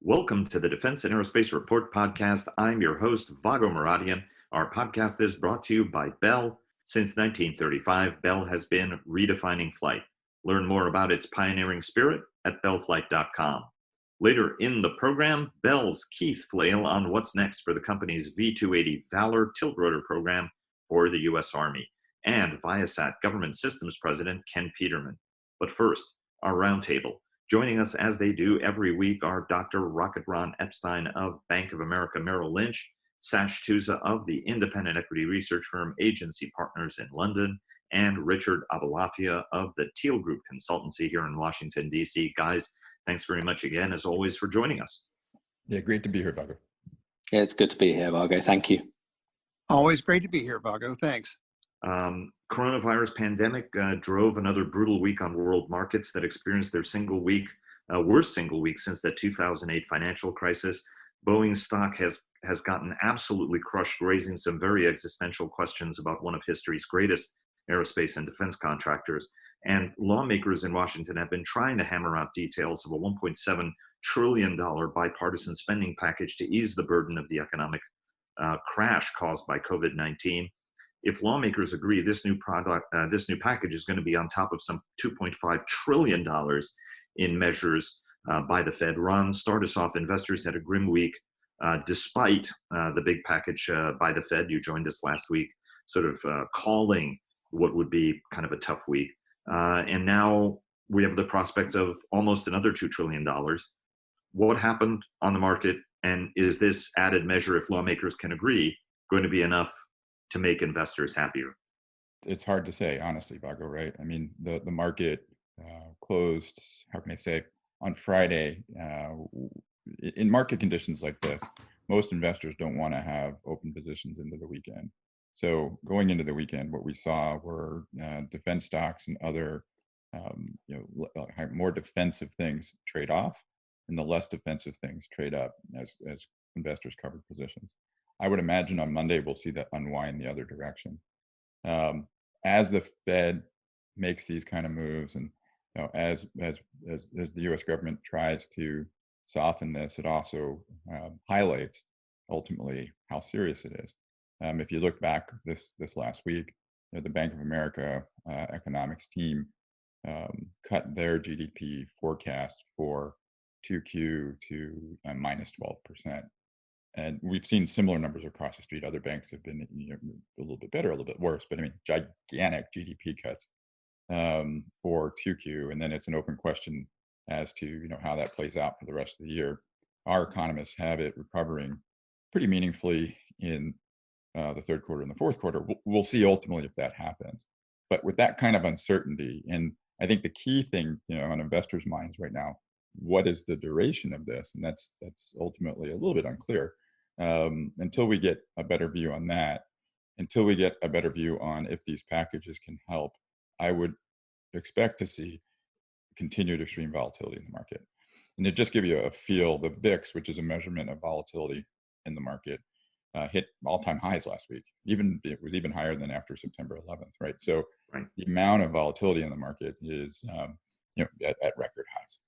Welcome to the Defense and Aerospace Report podcast. I'm your host, Vago Muradian. Our podcast is brought to you by Bell. Since 1935, Bell has been redefining flight. Learn more about its pioneering spirit at bellflight.com. Later in the program, Bell's Keith Flail on what's next for the company's V-280 Valor tiltrotor program for the U.S. Army, and ViaSat Government Systems President Ken Peterman. But first, our roundtable. Joining us as they do every week are Dr. Rocket Ron Epstein of Bank of America Merrill Lynch, Sash Tusa of the independent equity research firm Agency Partners in London, and Richard Abalafia of the Teal Group Consultancy here in Washington, D.C. Guys, thanks very much again, as always, for joining us. Yeah, great to be here, Vago. Yeah, it's good to be here, Vago. Thank you. Always great to be here, Vago. Thanks. Coronavirus pandemic drove another brutal week on world markets that experienced their worst single week since the 2008 financial crisis. Boeing stock has gotten absolutely crushed, raising some very existential questions about one of history's greatest aerospace and defense contractors. And lawmakers in Washington have been trying to hammer out details of a $1.7 trillion bipartisan spending package to ease the burden of the economic crash caused by COVID-19. If lawmakers agree, this new package is going to be on top of some $2.5 trillion in measures by the Fed. Ron, start us off. Investors had a grim week despite the big package by the Fed. You joined us last week, sort of calling what would be kind of a tough week. And now we have the prospects of almost another $2 trillion. What happened on the market? And is this added measure, if lawmakers can agree, going to be enough to make investors happier? It's hard to say, honestly, Vago, right? I mean, the market closed, how can I say, on Friday. In market conditions like this, most investors don't want to have open positions into the weekend. So going into the weekend, what we saw were defense stocks and other more defensive things trade off, and the less defensive things trade up as investors covered positions. I would imagine on Monday we'll see that unwind the other direction. As the Fed makes these kind of moves, and as the U.S. government tries to soften this, it also highlights ultimately how serious it is. If you look back this last week, the Bank of America economics team cut their GDP forecast for 2Q to minus 12%. And we've seen similar numbers across the street. Other banks have been a little bit better, a little bit worse, but I mean, gigantic GDP cuts for 2Q. And then it's an open question as to how that plays out for the rest of the year. Our economists have it recovering pretty meaningfully in the third quarter and the fourth quarter. We'll see ultimately if that happens. But with that kind of uncertainty, and I think the key thing on investors' minds right now, what is the duration of this? And that's ultimately a little bit unclear until we get a better view on that. Until we get a better view on if these packages can help, I would expect to see continued extreme volatility in the market. And to just give you a feel, the VIX, which is a measurement of volatility in the market, hit all-time highs last week. It was even higher than after September 11th, right? So the amount of volatility in the market is at record highs.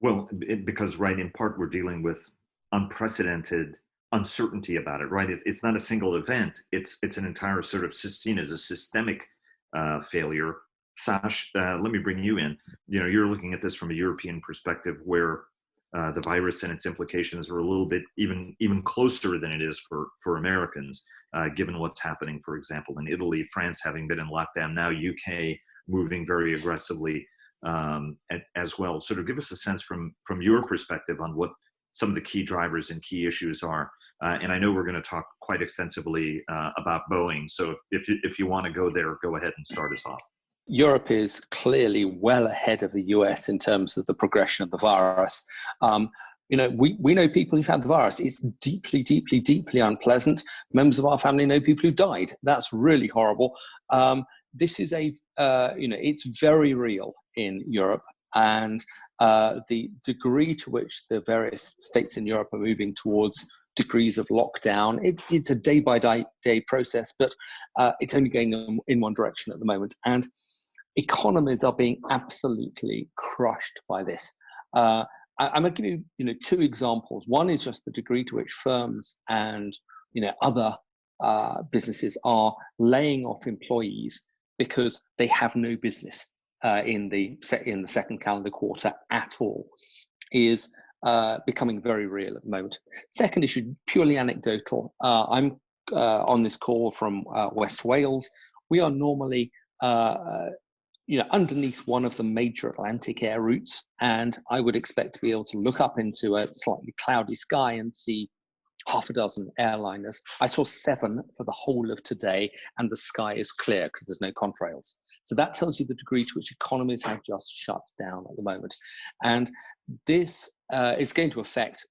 Well, because in part we're dealing with unprecedented uncertainty about it, right? It's not a single event. It's an entire sort of seen as a systemic failure. Sash, let me bring you in. You're looking at this from a European perspective, where the virus and its implications are a little bit even closer than it is for Americans, given what's happening, for example, in Italy, France having been in lockdown, now UK moving very aggressively as well. Sort of give us a sense from your perspective on what some of the key drivers and key issues are. And I know we're going to talk quite extensively about Boeing. So if you want to go there, go ahead and start us off. Europe is clearly well ahead of the US in terms of the progression of the virus. We know people who've had the virus. It's deeply, deeply, deeply unpleasant. Members of our family know people who died. That's really horrible. This is it's very real in Europe, and the degree to which the various states in Europe are moving towards degrees of lockdown, it's a day-by-day process, but it's only going in one direction at the moment. And economies are being absolutely crushed by this. I'm going to give you, two examples. One is just the degree to which firms and other businesses are laying off employees because they have no business in the second calendar quarter at all, is becoming very real at the moment. Second issue, purely anecdotal. I'm on this call from West Wales. We are normally underneath one of the major Atlantic air routes, and I would expect to be able to look up into a slightly cloudy sky and see half a dozen airliners. I saw 7 for the whole of today, and the sky is clear because there's no contrails. So that tells you the degree to which economies have just shut down at the moment. And this, it's going to affect,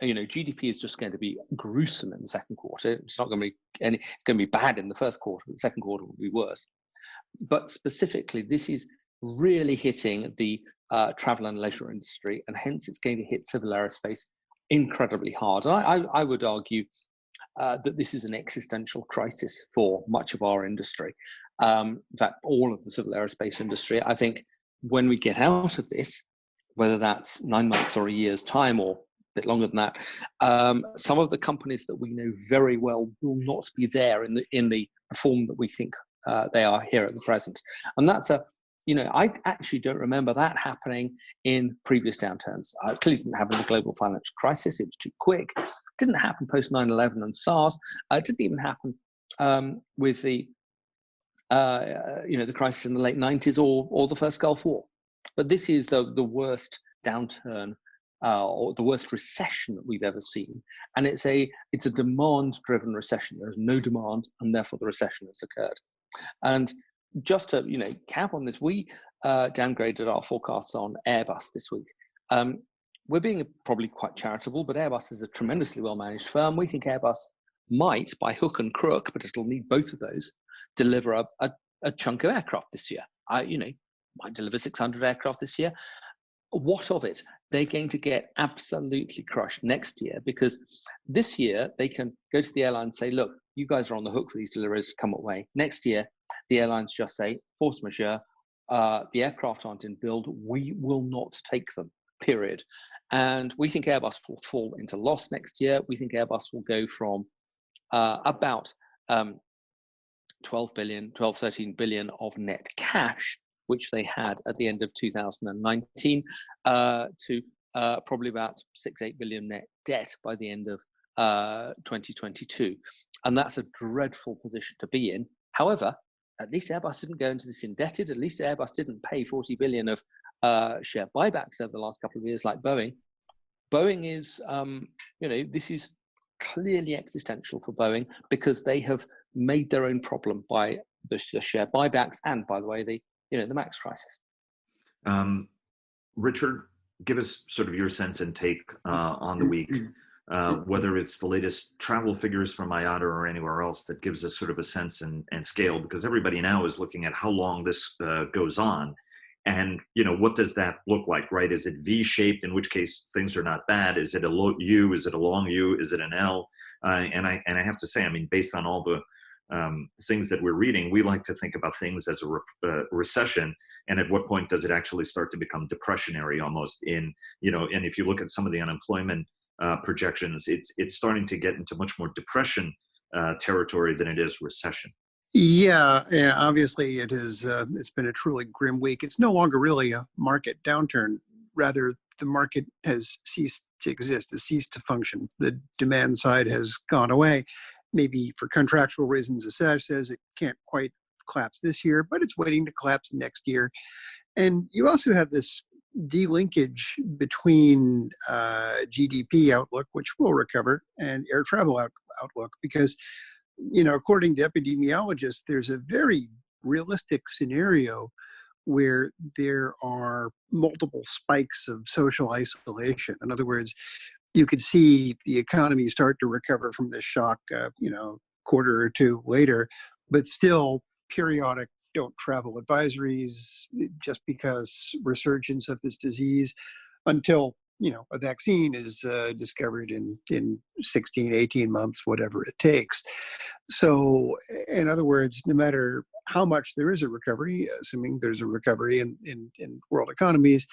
GDP is just going to be gruesome in the second quarter. It's not going to be it's going to be bad in the first quarter, but the second quarter will be worse. But specifically, this is really hitting the travel and leisure industry, and hence it's going to hit civil aerospace incredibly hard. And I would argue that this is an existential crisis for much of our industry. In fact, all of the civil aerospace industry. I think when we get out of this, whether that's 9 months or a year's time or a bit longer than that, some of the companies that we know very well will not be there in the form that we think they are here at the present. And that's I actually don't remember that happening in previous downturns. It clearly didn't happen in the global financial crisis. It was too quick. It didn't happen post 9/11 and SARS. It didn't even happen with the the crisis in the late 90s or the first Gulf War. But this is the worst downturn or the worst recession that we've ever seen, and it's a demand-driven recession. There's no demand, and therefore the recession has occurred. And just to cap on this, we downgraded our forecasts on Airbus this week. We're being probably quite charitable, but Airbus is a tremendously well-managed firm. We think Airbus might, by hook and crook, but it'll need both of those, deliver a chunk of aircraft this year. Might deliver 600 aircraft this year. What of it? They're going to get absolutely crushed next year, because this year they can go to the airline and say, look, you guys are on the hook for these deliveries, come away. Next year, the airlines just say, force majeure, the aircraft aren't in build, we will not take them, period. And we think Airbus will fall into loss next year. We think Airbus will go from about 13 billion of net cash, which they had at the end of 2019, to probably about 6-8 billion net debt by the end of 2022. And that's a dreadful position to be in. However, at least Airbus didn't go into this indebted. At least Airbus didn't pay 40 billion of share buybacks over the last couple of years like Boeing. Boeing is, this is clearly existential for Boeing, because they have made their own problem by the share buybacks and, by the way, the MAX crisis. Richard, give us sort of your sense and take on the week, whether it's the latest travel figures from IATA or anywhere else that gives us sort of a sense and scale, because everybody now is looking at how long this goes on. And, what does that look like, right? Is it V-shaped, in which case things are not bad? Is it a low U? Is it a long U? Is it an L? And I have to say, based on all the things that we're reading, we like to think about things as a recession. And at what point does it actually start to become depressionary almost and if you look at some of the unemployment projections, it's starting to get into much more depression territory than it is recession. Yeah, obviously it is. It's been a truly grim week. It's no longer really a market downturn. Rather, the market has ceased to exist, has ceased to function. The demand side has gone away. Maybe for contractual reasons, as Sash says, it can't quite collapse this year, but it's waiting to collapse next year. And you also have this delinkage between GDP outlook, which will recover, and air travel outlook, because according to epidemiologists, there's a very realistic scenario where there are multiple spikes of social isolation. In other words, you could see the economy start to recover from this shock, quarter or two later, but still periodic don't travel advisories just because resurgence of this disease until a vaccine is discovered in 16, 18 months, whatever it takes. So, in other words, no matter how much there is a recovery, assuming there's a recovery in world economies,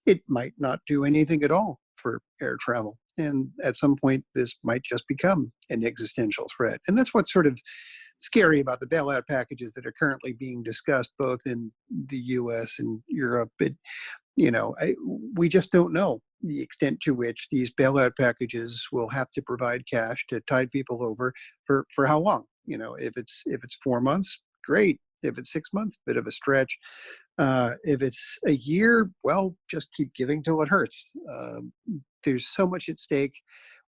it might not do anything at all for air travel. And at some point, this might just become an existential threat. And that's what's sort of scary about the bailout packages that are currently being discussed both in the US and Europe. We just don't know the extent to which these bailout packages will have to provide cash to tide people over for how long. If it's 4 months, great. If it's 6 months, bit of a stretch. If it's a year, well, just keep giving till it hurts. There's so much at stake.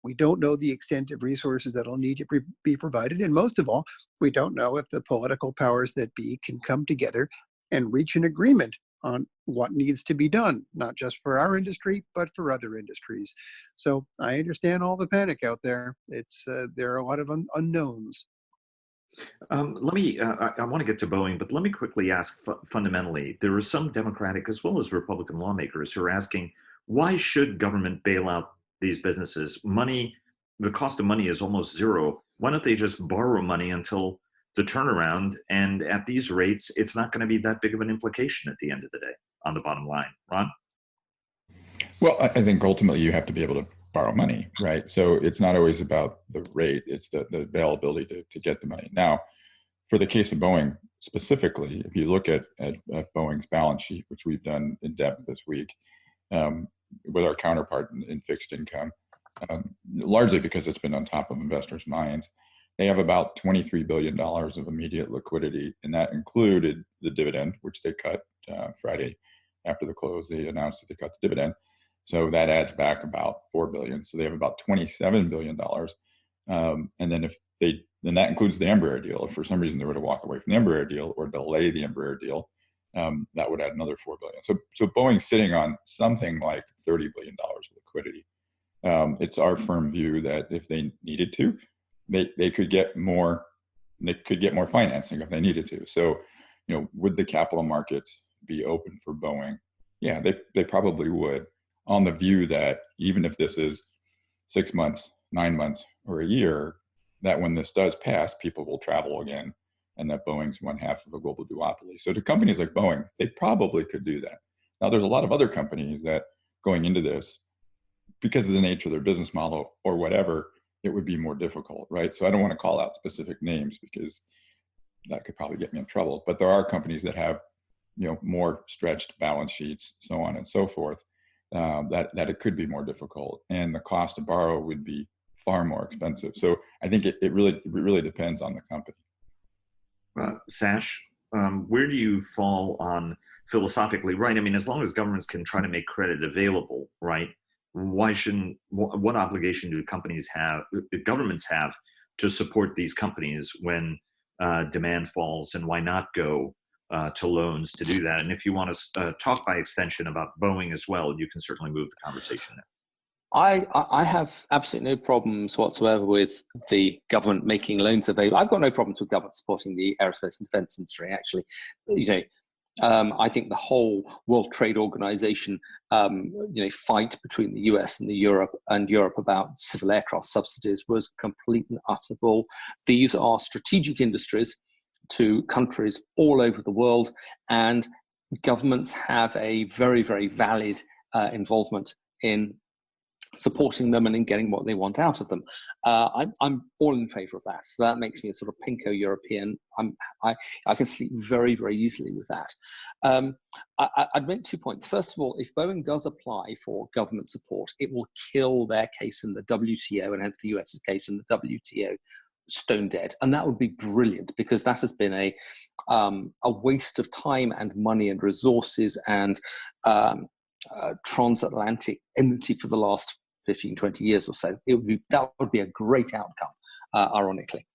We don't know the extent of resources that'll need to be provided. And most of all, we don't know if the political powers that be can come together and reach an agreement on what needs to be done, not just for our industry, but for other industries. So I understand all the panic out there. There are a lot of unknowns. I want to get to Boeing, but let me quickly ask fundamentally, there are some Democratic as well as Republican lawmakers who are asking, why should government bail out these businesses? The cost of money is almost zero. Why don't they just borrow money until the turnaround? And at these rates, it's not going to be that big of an implication at the end of the day on the bottom line. Ron? Well, I think ultimately you have to be able to borrow money, right? So it's not always about the rate, it's the availability to get the money. Now, for the case of Boeing specifically, if you look at Boeing's balance sheet, which we've done in depth this week, with our counterpart in fixed income, largely because it's been on top of investors' minds, they have about $23 billion of immediate liquidity, and that included the dividend, which they cut Friday after the close. They announced that they cut the dividend. So that adds back about $4 billion. So they have about $27 billion. And then then that includes the Embraer deal. If for some reason they were to walk away from the Embraer deal or delay the Embraer deal, that would add another $4 billion. So Boeing's sitting on something like $30 billion of liquidity. It's our firm view that if they needed to, they could get more. They could get more financing if they needed to. So, would the capital markets be open for Boeing? Yeah, they probably would, on the view that even if this is 6 months, 9 months, or a year, that when this does pass, people will travel again, and that Boeing's one half of a global duopoly. So to companies like Boeing, they probably could do that. Now, there's a lot of other companies that going into this, because of the nature of their business model or whatever, it would be more difficult, right? So I don't want to call out specific names because that could probably get me in trouble. But there are companies that have, more stretched balance sheets, so on and so forth, that it could be more difficult, and the cost to borrow would be far more expensive. So I think it really depends on the company. Sash, where do you fall on philosophically, right? I mean, as long as governments can try to make credit available, right? What obligation do governments have to support these companies when demand falls, and why not go to loans to do that? And if you want to talk by extension about Boeing as well, you can certainly move the conversation there. I have absolutely no problems whatsoever with the government making loans available. I've got no problems with government supporting the aerospace and defense industry, actually. I think the whole World Trade Organization, fight between the US and Europe about civil aircraft subsidies was complete and utter bull. These are strategic industries to countries all over the world, and governments have a very, very valid involvement in supporting them and in getting what they want out of them. I'm all in favor of that. So that makes me a sort of pinko European. I can sleep very, very easily with that. I'd make 2 points. First of all, if Boeing does apply for government support, it will kill their case in the WTO, and hence the US's case in the WTO, stone dead. And that would be brilliant, because that has been a waste of time and money and resources and transatlantic enmity for the last 15, 20 years or so. That would be a great outcome, ironically.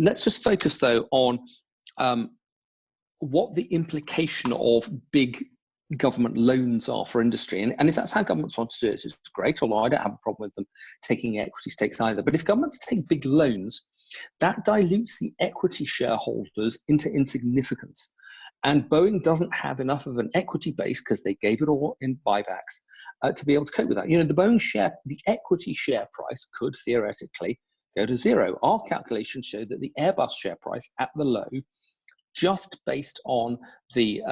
Let's just focus, though, on what the implication of big government loans are for industry. And if that's how governments want to do it, it's great, although I don't have a problem with them taking equity stakes either. But if governments take big loans, that dilutes the equity shareholders into insignificance. And Boeing doesn't have enough of an equity base, because they gave it all in buybacks, to be able to cope with that. The equity share price could theoretically go to zero. Our calculations show that the Airbus share price at the low, just based on the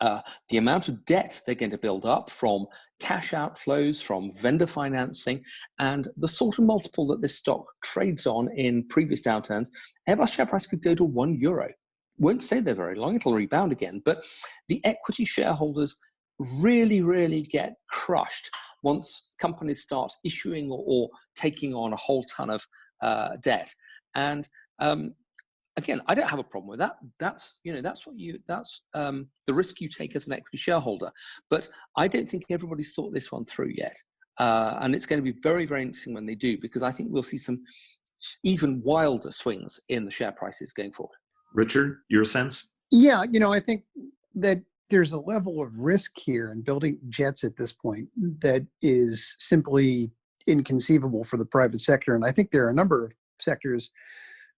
the amount of debt they're going to build up from cash outflows, from vendor financing, and the sort of multiple that this stock trades on in previous downturns, Airbus share price could go to €1. Won't stay there very long, it'll rebound again, but the equity shareholders really, really get crushed once companies start issuing or taking on a whole ton of debt. And again, I don't have a problem with that. That's the risk you take as an equity shareholder. But I don't think everybody's thought this one through yet. And it's going to be very, very interesting when they do, because I think we'll see some even wilder swings in the share prices going forward. Richard, your sense? Yeah, I think that there's a level of risk here in building jets at this point that is simply inconceivable for the private sector. And I think there are a number of sectors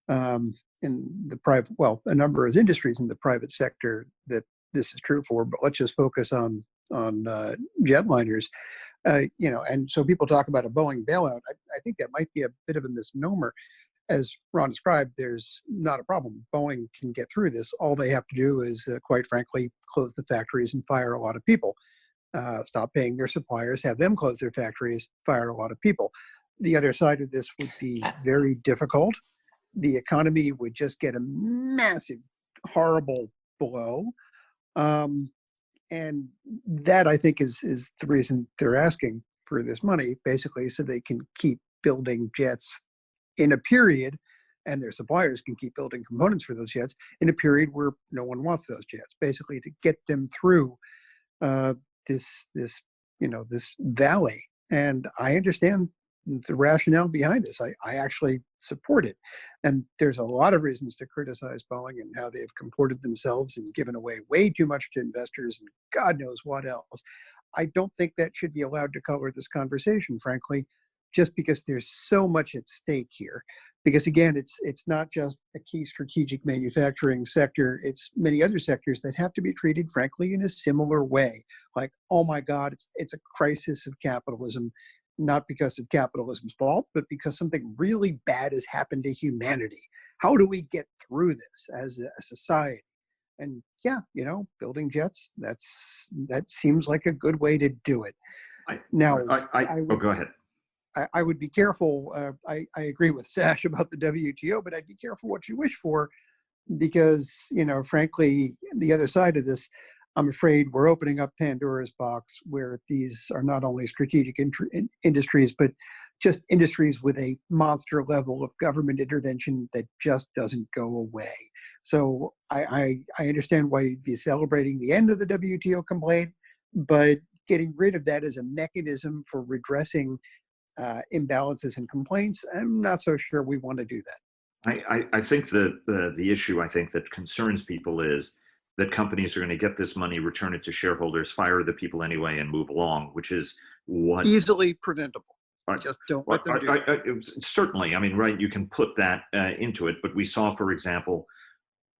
in the private, a number of industries in the private sector that this is true for, but let's just focus on jetliners. And so people talk about a Boeing bailout. I think that might be a bit of a misnomer. As Ron described, there's not a problem. Boeing can get through this. All they have to do is, quite frankly, close the factories and fire a lot of people. Stop paying their suppliers, have them close their factories, fire a lot of people. The other side of this would be very difficult. The economy would just get a massive, horrible blow. And that, I think, is the reason they're asking for this money, basically, so they can keep building jets in a period, and their suppliers can keep building components for those jets in a period where no one wants those jets, basically to get them through this valley. And I understand the rationale behind this. I actually support it. And there's a lot of reasons to criticize Boeing and how they've comported themselves and given away way too much to investors and God knows what else. I don't think that should be allowed to color this conversation, frankly, just because there's so much at stake here. Because again, it's not just a key strategic manufacturing sector, it's many other sectors that have to be treated, frankly, in a similar way. Like, oh my God, it's a crisis of capitalism, not because of capitalism's fault, but because something really bad has happened to humanity. How do we get through this as a society? And yeah, building jets, that seems like a good way to do it. Go ahead. I would be careful. I agree with Sash about the WTO, but I'd be careful what you wish for, because, frankly, the other side of this, I'm afraid we're opening up Pandora's box, where these are not only strategic industries, but just industries with a monster level of government intervention that just doesn't go away. So I understand why you'd be celebrating the end of the WTO complaint, but getting rid of that as a mechanism for redressing imbalances and complaints, I'm not so sure we want to do that. I think the issue I think that concerns people is that companies are going to get this money, return it to shareholders, fire the people anyway, and move along, which is what easily preventable. Just don't let them do that. Certainly, right, you can put that into it, but we saw, for example,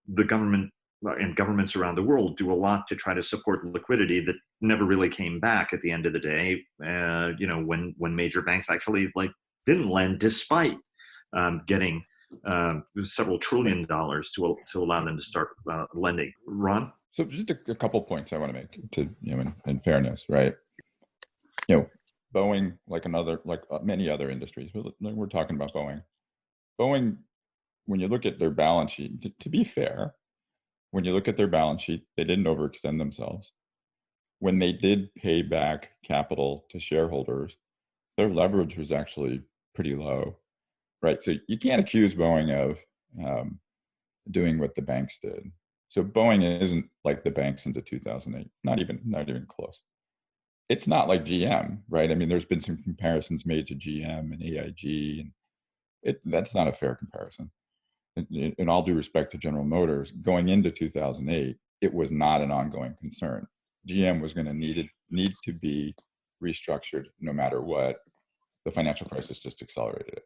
the government and governments around the world do a lot to try to support liquidity that never really came back at the end of the day. When major banks actually didn't lend, despite getting several $1 trillion to allow them to start lending. Ron? So just a couple points I want to make to in fairness, right? Boeing, like many other industries, we're talking about Boeing. Boeing, when you look at their balance sheet, to be fair, when you look at their balance sheet, they didn't overextend themselves. When they did pay back capital to shareholders, their leverage was actually pretty low, right? So you can't accuse Boeing of doing what the banks did. So Boeing isn't like the banks into 2008, not even close. It's not like GM, right? There's been some comparisons made to GM and AIG, and that's not a fair comparison. In all due respect to General Motors, going into 2008, it was not an ongoing concern. GM was going to need to be restructured no matter what. The financial crisis just accelerated it,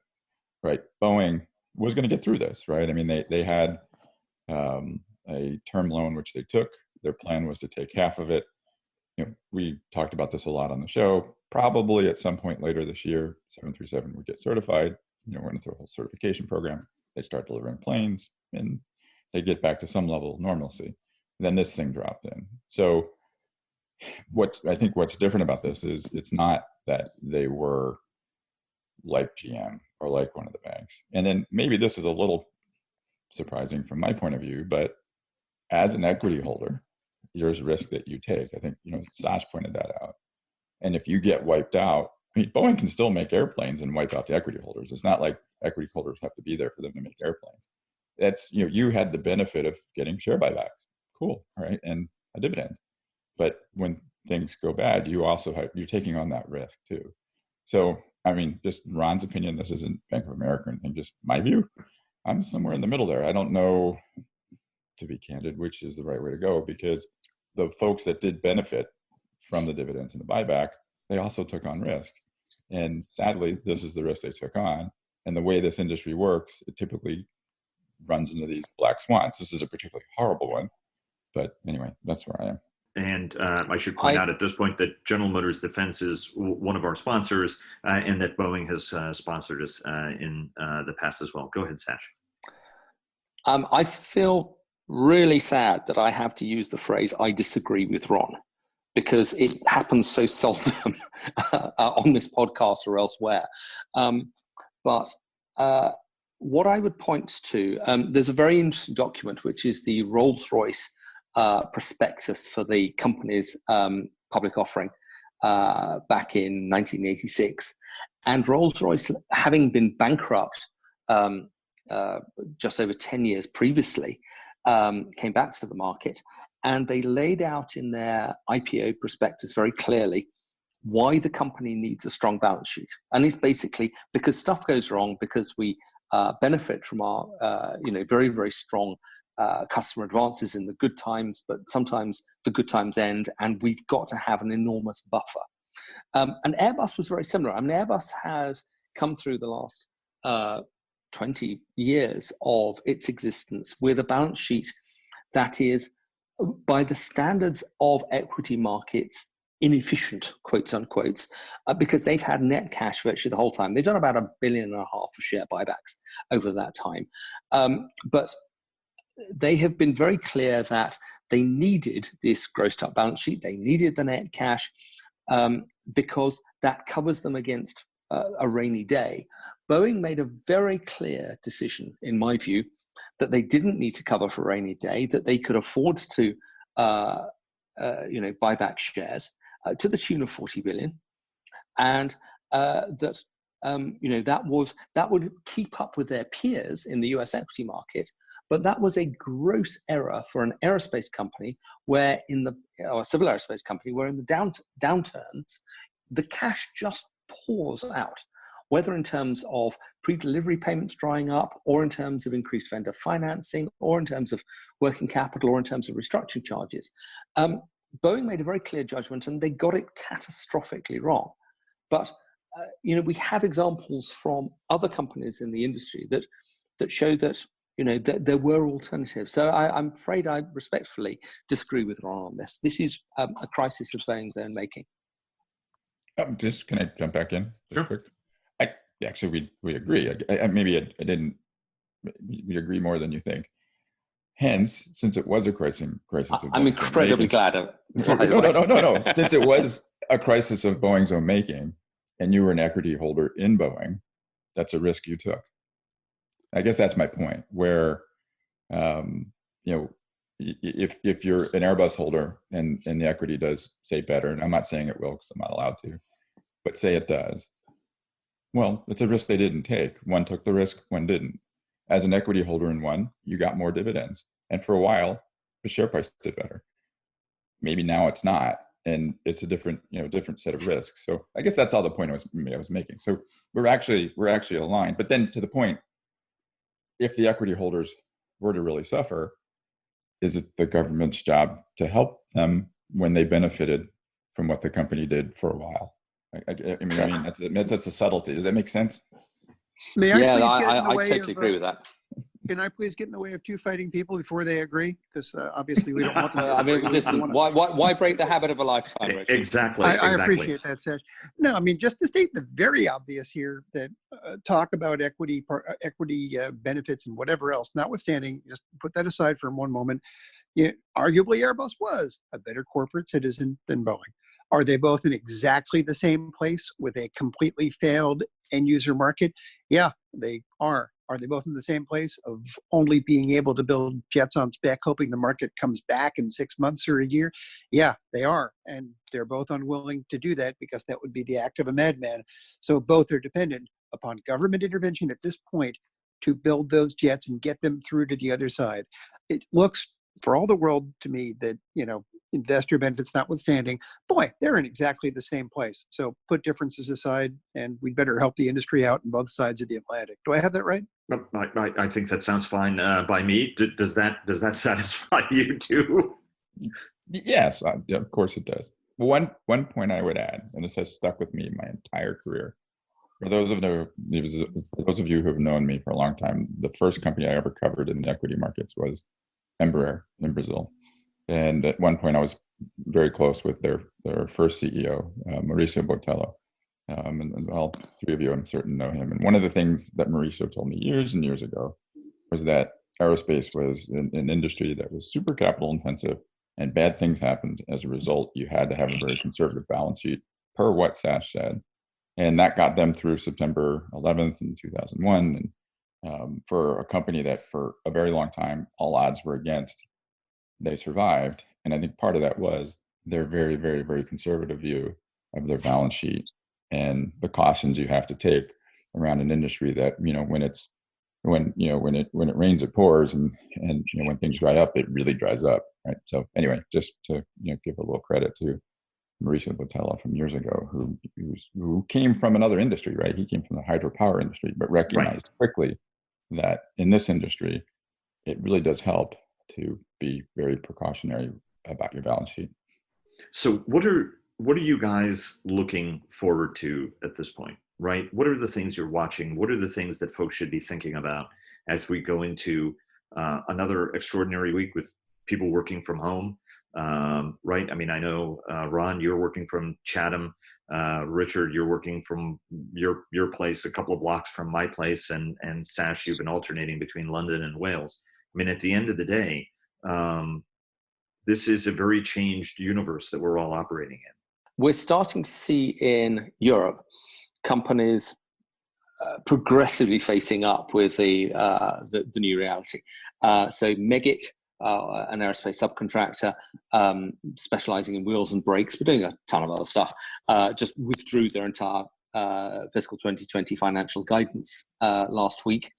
right? Boeing was going to get through this, right? They had a term loan which they took. Their plan was to take half of it. We talked about this a lot on the show. Probably at some point later this year, 737 would get certified. We're going through a whole certification program. They start delivering planes, and they get back to some level of normalcy. Then this thing dropped in. So I think what's different about this is it's not that they were like GM or like one of the banks. And then maybe this is a little surprising from my point of view, but as an equity holder, there's risk that you take. I think, Sash pointed that out. And if you get wiped out, I mean, Boeing can still make airplanes and wipe out the equity holders. It's not like equity holders have to be there for them to make airplanes. That's, you had the benefit of getting share buybacks. Cool. All right. And a dividend. But when things go bad, you're taking on that risk too. So, I mean, just Ron's opinion, this isn't Bank of America and just my view. I'm somewhere in the middle there. I don't know, to be candid, which is the right way to go, because the folks that did benefit from the dividends and the buyback, they also took on risk. And sadly, this is the risk they took on. And the way this industry works, it typically runs into these black swans. This is a particularly horrible one. But anyway, that's where I am. And I should point out at this point that General Motors Defense is one of our sponsors, and that Boeing has sponsored us in the past as well. Go ahead, Sash. I feel really sad that I have to use the phrase "I disagree with Ron," because it happens so seldom on this podcast or elsewhere. But what I would point to, there's a very interesting document, which is the Rolls-Royce prospectus for the company's public offering back in 1986. And Rolls-Royce, having been bankrupt just over 10 years previously, came back to the market, and they laid out in their IPO prospectus very clearly why the company needs a strong balance sheet. And it's basically because stuff goes wrong, because we benefit from our very, very strong customer advances in the good times, but sometimes the good times end, and we've got to have an enormous buffer. And Airbus was very similar. I mean, Airbus has come through the last 20 years of its existence with a balance sheet that is, by the standards of equity markets, inefficient, quotes unquotes, because they've had net cash virtually the whole time. They've done about $1.5 billion of share buybacks over that time. But they have been very clear that they needed this grossed up balance sheet. They needed the net cash because that covers them against a rainy day. Boeing made a very clear decision, in my view, that they didn't need to cover for a rainy day, that they could afford to buy back shares to the tune of 40 billion, and that would keep up with their peers in the US equity market. But that was a gross error for an aerospace company or a civil aerospace company, where in the downturns, the cash just pours out, whether in terms of pre-delivery payments drying up, or in terms of increased vendor financing, or in terms of working capital, or in terms of restructuring charges. Boeing made a very clear judgment, and they got it catastrophically wrong. But we have examples from other companies in the industry that show that that there were alternatives. So I'm afraid I respectfully disagree with Ron on this. This is a crisis of Boeing's own making. Can I jump back in? Sure. Quick? Actually, we agree. We agree more than you think. Hence, since it was a crisis of I'm Boeing's incredibly glad. No. Since it was a crisis of Boeing's own making, and you were an equity holder in Boeing, that's a risk you took. I guess that's my point. Where, if you're an Airbus holder and the equity does say better, and I'm not saying it will because I'm not allowed to, but say it does. Well, it's a risk they didn't take. One took the risk, one didn't. As an equity holder in one, you got more dividends. And for a while, the share price did better. Maybe now it's not, and it's a different set of risks. So I guess that's all the point I was making. So we're actually aligned. But then to the point, if the equity holders were to really suffer, is it the government's job to help them when they benefited from what the company did for a while? I mean that's a subtlety. Does that make sense? I totally agree with that. Can I please get in the way of two fighting people before they agree? Because obviously we don't want them to I mean, listen, why break the habit of a lifetime, Richard? Exactly. I appreciate that, Sash. No, I mean, just to state the very obvious here, that talk about equity benefits and whatever else, notwithstanding, just put that aside for one moment. Arguably, Airbus was a better corporate citizen than Boeing. Are they both in exactly the same place with a completely failed end user market? Yeah, they are. Are they both in the same place of only being able to build jets on spec, hoping the market comes back in 6 months or a year? Yeah, they are. And they're both unwilling to do that because that would be the act of a madman. So both are dependent upon government intervention at this point to build those jets and get them through to the other side. It looks for all the world to me that, investor benefits notwithstanding, boy, they're in exactly the same place. So put differences aside, and we'd better help the industry out on both sides of the Atlantic. Do I have that right? I think that sounds fine by me. Does that satisfy you too? Yes, of course it does. One point I would add, and this has stuck with me my entire career. For those of you who have known me for a long time, the first company I ever covered in the equity markets was Embraer in Brazil. And at one point, I was very close with their first CEO, Mauricio Botelho. And all three of you, I'm certain, know him. And one of the things that Mauricio told me years and years ago was that aerospace was an industry that was super capital intensive, and bad things happened as a result. You had to have a very conservative balance sheet, per what Sash said. And that got them through September 11th in 2001. And for a company that for a very long time, all odds were against, they survived. And I think part of that was their very, very, very conservative view of their balance sheet and the cautions you have to take around an industry that, when it rains, it pours, and when things dry up, it really dries up, right? So anyway, just to give a little credit to Mauricio Botelho from years ago, who came from another industry, right? He came from the hydropower industry, but recognized quickly that in this industry, it really does help to be very precautionary about your balance sheet. So what are you guys looking forward to at this point, right? What are the things you're watching? What are the things that folks should be thinking about as we go into another extraordinary week with people working from home, right? I mean, I know, Ron, you're working from Chatham. Richard, you're working from your place a couple of blocks from my place, and Sash, you've been alternating between London and Wales. I mean, at the end of the day, this is a very changed universe that we're all operating in. We're starting to see in Europe companies progressively facing up with the new reality. So Meggitt, an aerospace subcontractor specializing in wheels and brakes, but doing a ton of other stuff, just withdrew their entire fiscal 2020 financial guidance last week.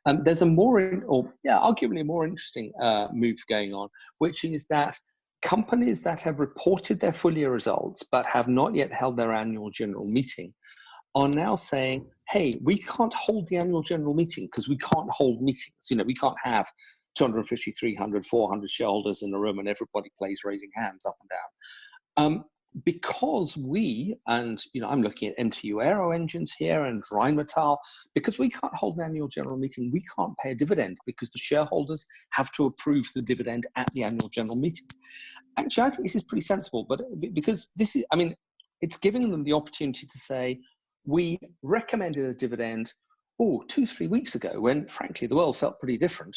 There's arguably a more interesting move going on, which is that companies that have reported their full year results but have not yet held their annual general meeting are now saying, hey, we can't hold the annual general meeting because we can't hold meetings. We can't have 250, 300, 400 shareholders in a room and everybody plays raising hands up and down. Because we, and I'm looking at MTU Aero Engines here and Rheinmetall, because we can't hold an annual general meeting, we can't pay a dividend because the shareholders have to approve the dividend at the annual general meeting. Actually, I think this is pretty sensible, but because it's giving them the opportunity to say, we recommended a dividend 2-3 weeks ago when, frankly, the world felt pretty different.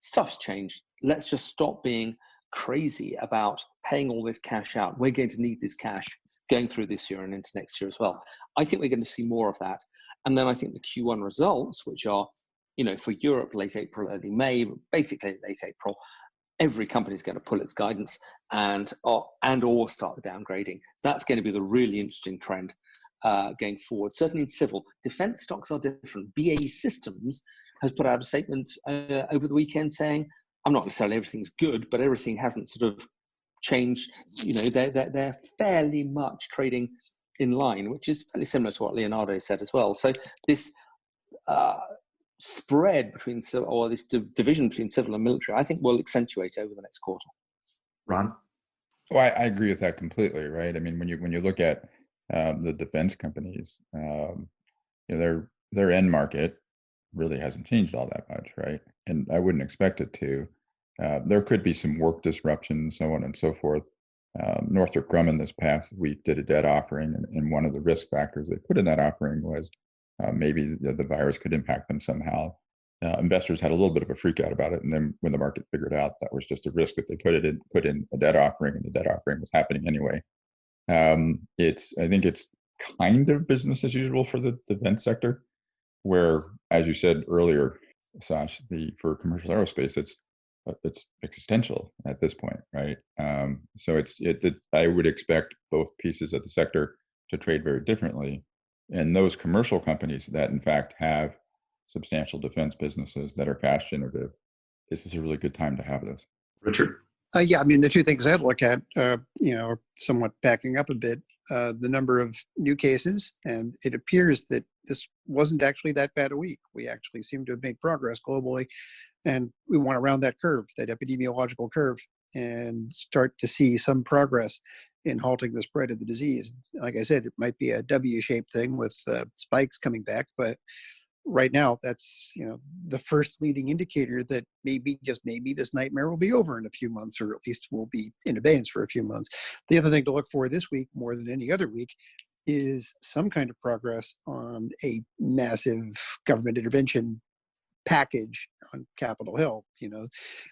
Stuff's changed. Let's just stop being crazy about paying all this cash out. We're going to need this cash going through this year and into next year as well. I think we're going to see more of that. And then I think the Q1 results, which are, for Europe, late April, early May, basically late April, every company is going to pull its guidance and or start downgrading. That's going to be the really interesting trend going forward. Certainly in civil. Defense stocks are different. BAE Systems has put out a statement over the weekend saying, I'm not necessarily everything's good, but everything hasn't sort of changed. They're fairly much trading in line, which is fairly similar to what Leonardo said as well. So this spread between this division between civil and military, I think will accentuate over the next quarter. Ron? Well, I agree with that completely, right? I mean, when you look at the defense companies, their end market really hasn't changed all that much, right? And I wouldn't expect it to. There could be some work disruption, so on and so forth. Northrop Grumman this past week did a debt offering, and one of the risk factors they put in that offering was maybe the virus could impact them somehow. investors had a little bit of a freak out about it. And then when the market figured out that was just a risk that they put in a debt offering, and the debt offering was happening anyway. I think it's kind of business as usual for the defense sector, where, as you said earlier, Sash, for commercial aerospace, it's existential at this point, right? So I would expect both pieces of the sector to trade very differently, and those commercial companies that in fact have substantial defense businesses that are cash generative, this is a really good time to have those. Richard? Yeah, I mean, the two things I'd look at, are somewhat backing up a bit, the number of new cases, and it appears that this wasn't actually that bad a week. We actually seem to have made progress globally, and we want to round that curve, that epidemiological curve, and start to see some progress in halting the spread of the disease. Like I said, it might be a W-shaped thing with spikes coming back, but right now, that's the first leading indicator that just maybe this nightmare will be over in a few months, or at least will be in abeyance for a few months. The other thing to look for this week, more than any other week, is some kind of progress on a massive government intervention package on Capitol Hill.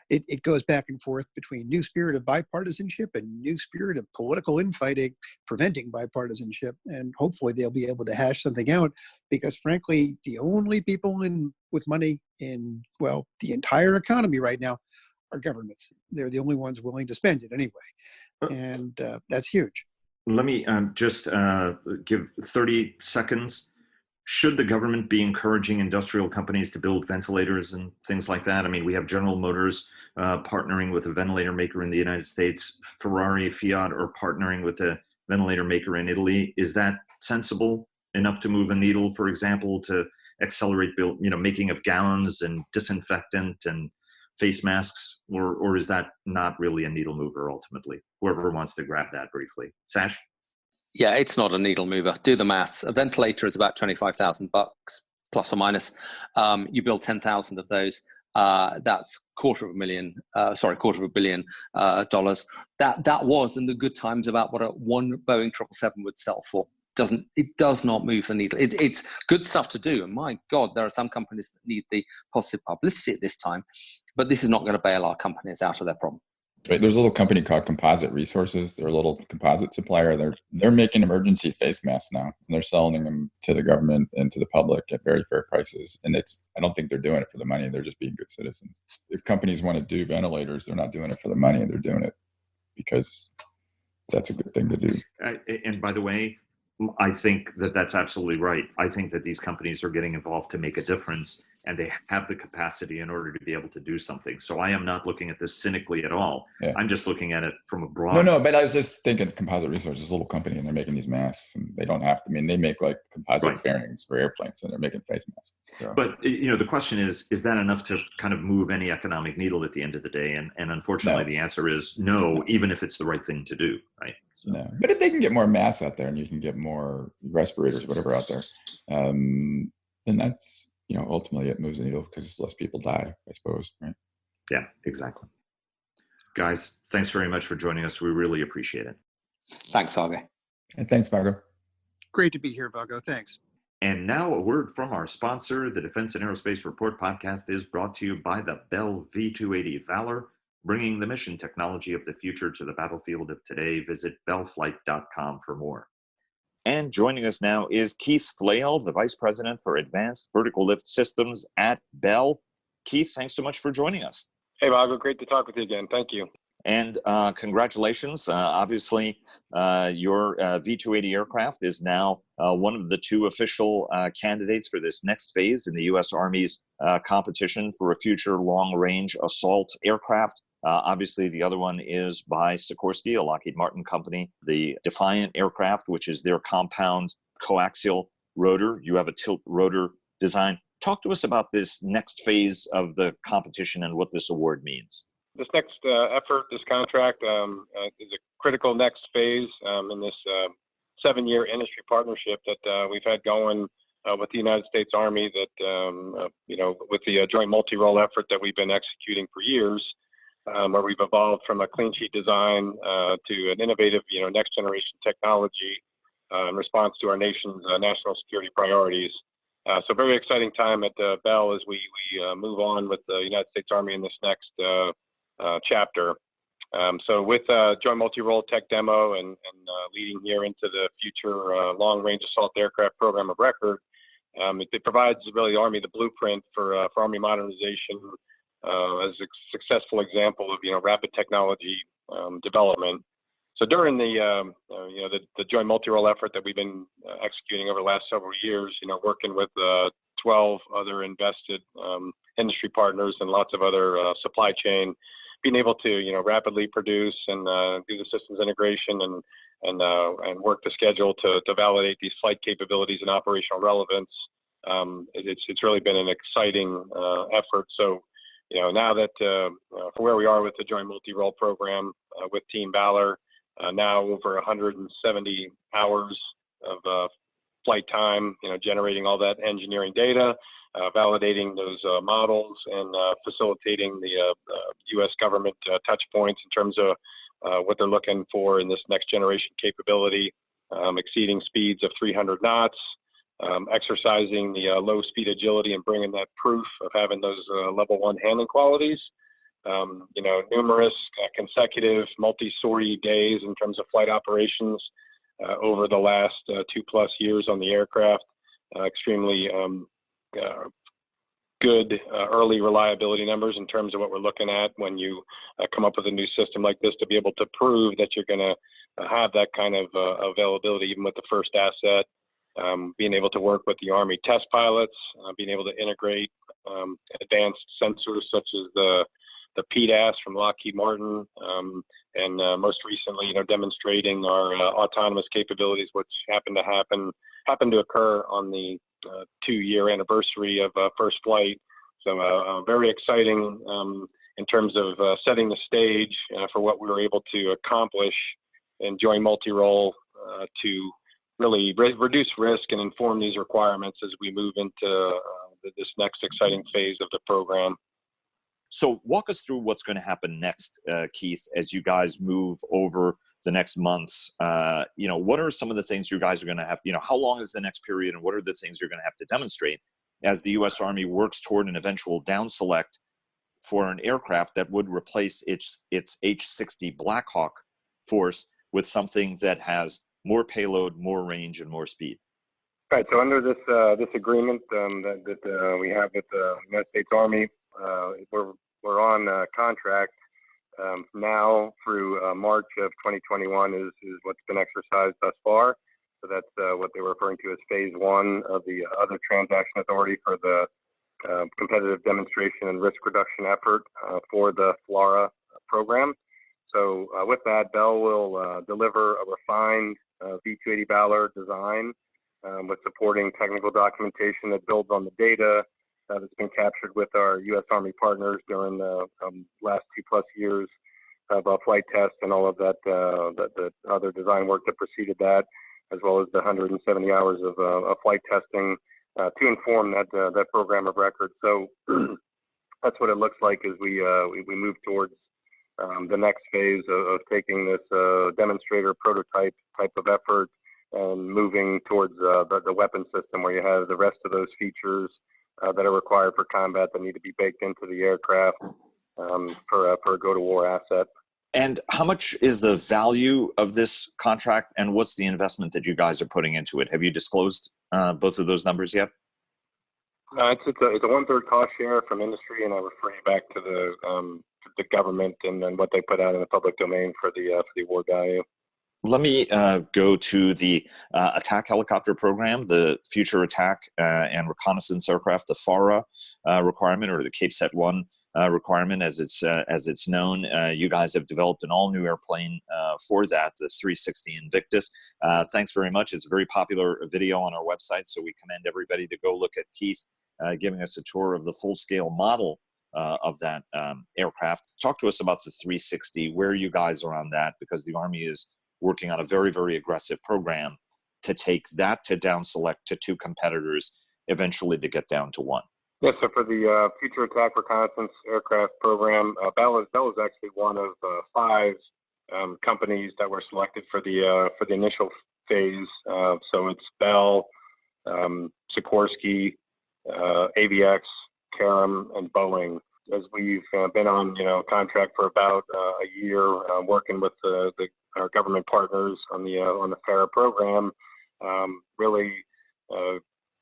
It goes back and forth between new spirit of bipartisanship and new spirit of political infighting, preventing bipartisanship, and hopefully they'll be able to hash something out, because frankly, the only people with money in, the entire economy right now are governments. They're the only ones willing to spend it anyway, and that's huge. Let me just give 30 seconds. Should the government be encouraging industrial companies to build ventilators and things like that? I mean, we have General Motors partnering with a ventilator maker in the United States. Ferrari, Fiat are partnering with a ventilator maker in Italy. Is that sensible enough to move a needle, for example, to accelerate making of gowns and disinfectant and face masks? Or is that not really a needle mover ultimately? Whoever wants to grab that briefly. Sash? Yeah, it's not a needle mover. Do the maths. A ventilator is about $25,000 plus or minus. You build 10,000 of those. That's $250 million. That was in the good times about what one Boeing 777 would sell for. It does not move the needle. It's good stuff to do. And my God, there are some companies that need the positive publicity at this time, but this is not going to bail our companies out of their problem. Right. There's a little company called Composite Resources. They're a little composite supplier. They're making emergency face masks now, and they're selling them to the government and to the public at very fair prices. And I don't think they're doing it for the money. They're just being good citizens. If companies want to do ventilators, they're not doing it for the money. They're doing it because that's a good thing to do. And by the way, I think that's absolutely right. I think that these companies are getting involved to make a difference, and they have the capacity in order to be able to do something. So I am not looking at this cynically at all. Yeah. I'm just looking at it from a broad. No, but I was just thinking Composite Resources is a little company, and they're making these masks, and they don't have to. I mean, they make like composite fairings for airplanes, and they're making face masks. So. But the question is that enough to kind of move any economic needle at the end of the day? And unfortunately, the answer is no, even if it's the right thing to do, right? So. No, but if they can get more masks out there, and you can get more respirators, whatever out there, then that's. Ultimately it moves the needle because less people die, I suppose, right? Yeah, exactly. Guys, thanks very much for joining us. We really appreciate it. Thanks, Vago. And thanks, Vago. Great to be here, Vago. Thanks. And now a word from our sponsor. The Defense and Aerospace Report podcast is brought to you by the Bell V-280 Valor, bringing the mission technology of the future to the battlefield of today. Visit bellflight.com for more. And joining us now is Keith Flail, the Vice President for Advanced Vertical Lift Systems at Bell. Keith, thanks so much for joining us. Hey, Vago, great to talk with you again. Thank you. And congratulations. Obviously, your V-280 aircraft is now one of the two official candidates for this next phase in the U.S. Army's competition for a future long-range assault aircraft. Obviously, the other one is by Sikorsky, a Lockheed Martin company, the Defiant aircraft, which is their compound coaxial rotor. You have a tilt rotor design. Talk to us about this next phase of the competition and what this award means. This next effort, this contract, is a critical next phase in this 7-year industry partnership that we've had going with the United States Army, that, with the joint multi-role effort that we've been executing for years, where we've evolved from a clean sheet design to an innovative, next generation technology in response to our nation's national security priorities. So very exciting time at Bell as we move on with the United States Army in this next chapter. So with Joint Multi-Role Tech Demo and leading here into the future long-range assault aircraft program of record, it provides really the Army the blueprint for Army modernization as a successful example of rapid technology development. So during the the joint multi-role effort that we've been executing over the last several years, working with 12 other invested industry partners and lots of other supply chain, being able to rapidly produce and do the systems integration and work the schedule to validate these flight capabilities and operational relevance. It's really been an exciting effort. So now that for where we are with the joint multi-role program with Team Valor. Now over 170 hours of flight time, generating all that engineering data, validating those models, and facilitating the U.S. government touch points in terms of what they're looking for in this next generation capability, exceeding speeds of 300 knots, exercising the low speed agility and bringing that proof of having those level 1 handling qualities. Numerous consecutive multi-sortie days in terms of flight operations over the last 2+ years on the aircraft. Extremely good early reliability numbers in terms of what we're looking at when you come up with a new system like this, to be able to prove that you're going to have that kind of availability even with the first asset. Being able to work with the Army test pilots, being able to integrate advanced sensors such as the PDAS from Lockheed Martin, and most recently, demonstrating our autonomous capabilities, which happened to occur on the 2-year anniversary of first flight. So very exciting in terms of setting the stage for what we were able to accomplish in joint multi-role to really reduce risk and inform these requirements as we move into this next exciting phase of the program. So walk us through what's going to happen next, Keith, as you guys move over the next months. What are some of the things you guys are going to have, how long is the next period, and what are the things you're going to have to demonstrate as the U.S. Army works toward an eventual down select for an aircraft that would replace its H-60 Black Hawk force with something that has more payload, more range, and more speed? Right. So under this agreement that we have with the United States Army, we're on contract now through March of 2021 is what's been exercised thus far. So that's what they're referring to as phase 1 of the other transaction authority for the competitive demonstration and risk reduction effort for the FLRAA program. So with that, Bell will deliver a refined V-280 Valor design with supporting technical documentation that builds on the data that's been captured with our U.S. Army partners during the last 2+ years of flight tests and all of that, the other design work that preceded that, as well as the 170 hours of flight testing to inform that program of record. So that's what it looks like as we move towards the next phase of taking this demonstrator prototype type of effort and moving towards the weapon system, where you have the rest of those features that are required for combat that need to be baked into the aircraft for a go-to-war asset. And how much is the value of this contract, and what's the investment that you guys are putting into it? Have you disclosed both of those numbers yet? It's a 1/3 cost share from industry, and I refer you back to the government and then what they put out in the public domain for the award value. Let me go to the attack helicopter program, the Future Attack and Reconnaissance Aircraft, the FARA requirement, or the CAPESAT 1 requirement, as it's known. You guys have developed an all-new airplane for that, the 360 Invictus. Thanks very much. It's a very popular video on our website, so we commend everybody to go look at Keith giving us a tour of the full-scale model of that aircraft. Talk to us about the 360, where you guys are on that, because the Army is working on a very, very aggressive program to take that to down select to 2 competitors, eventually to get down to 1. Yes, so for the Future Attack Reconnaissance Aircraft program, Bell is actually one of 5 companies that were selected for the initial phase. So it's Bell, Sikorsky, AVX, Karam, and Boeing. As we've been on, contract for about a year, working with our government partners on the FARA program, really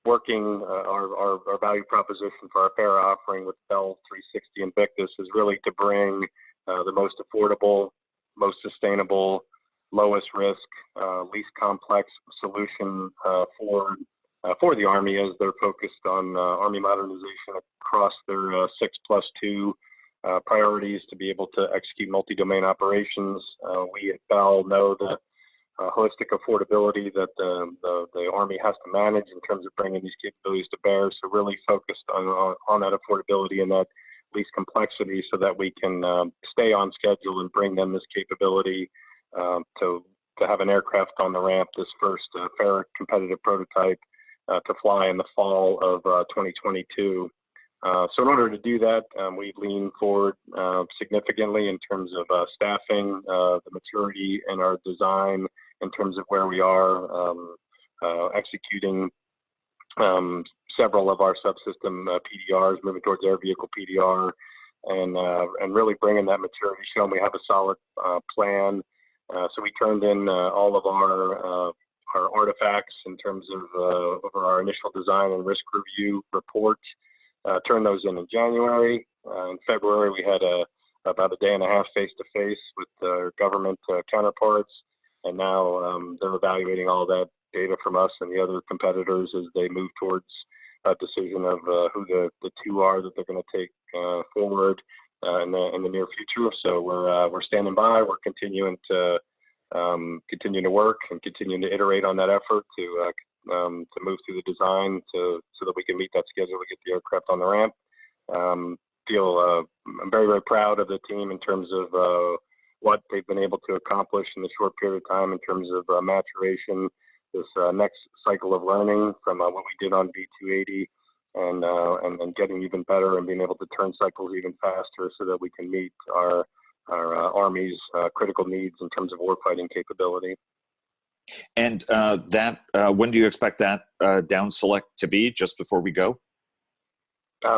working our value proposition for our FARA offering with Bell 360 Invictus is really to bring the most affordable, most sustainable, lowest risk, least complex solution for the Army as they're focused on Army modernization across their 6+2 priorities to be able to execute multi-domain operations. We at Bell know that holistic affordability that the Army has to manage in terms of bringing these capabilities to bear. So really focused on that affordability and that least complexity so that we can stay on schedule and bring them this capability to have an aircraft on the ramp, this first FARA competitive prototype to fly in the fall of 2022. So in order to do that, we lean forward significantly in terms of staffing, the maturity in our design, in terms of where we are executing several of our subsystem PDRs, moving towards air vehicle PDR, and really bringing that maturity, showing we have a solid plan. So we turned in all of our artifacts in terms of our initial design and risk review report. Turned those in January. In February, we had about a day and a half face-to-face with our government counterparts, and now they're evaluating all that data from us and the other competitors as they move towards a decision of who the two are that they're going to take forward in the near future. So we're standing by. We're continuing to work and continuing to iterate on that effort to move through the design so that we can meet that schedule to get the aircraft on the ramp. I'm very, very proud of the team in terms of what they've been able to accomplish in the short period of time in terms of maturation, this next cycle of learning from what we did on V-280 and getting even better and being able to turn cycles even faster so that we can meet our Army's critical needs in terms of warfighting capability. And when do you expect that down select to be, just before we go?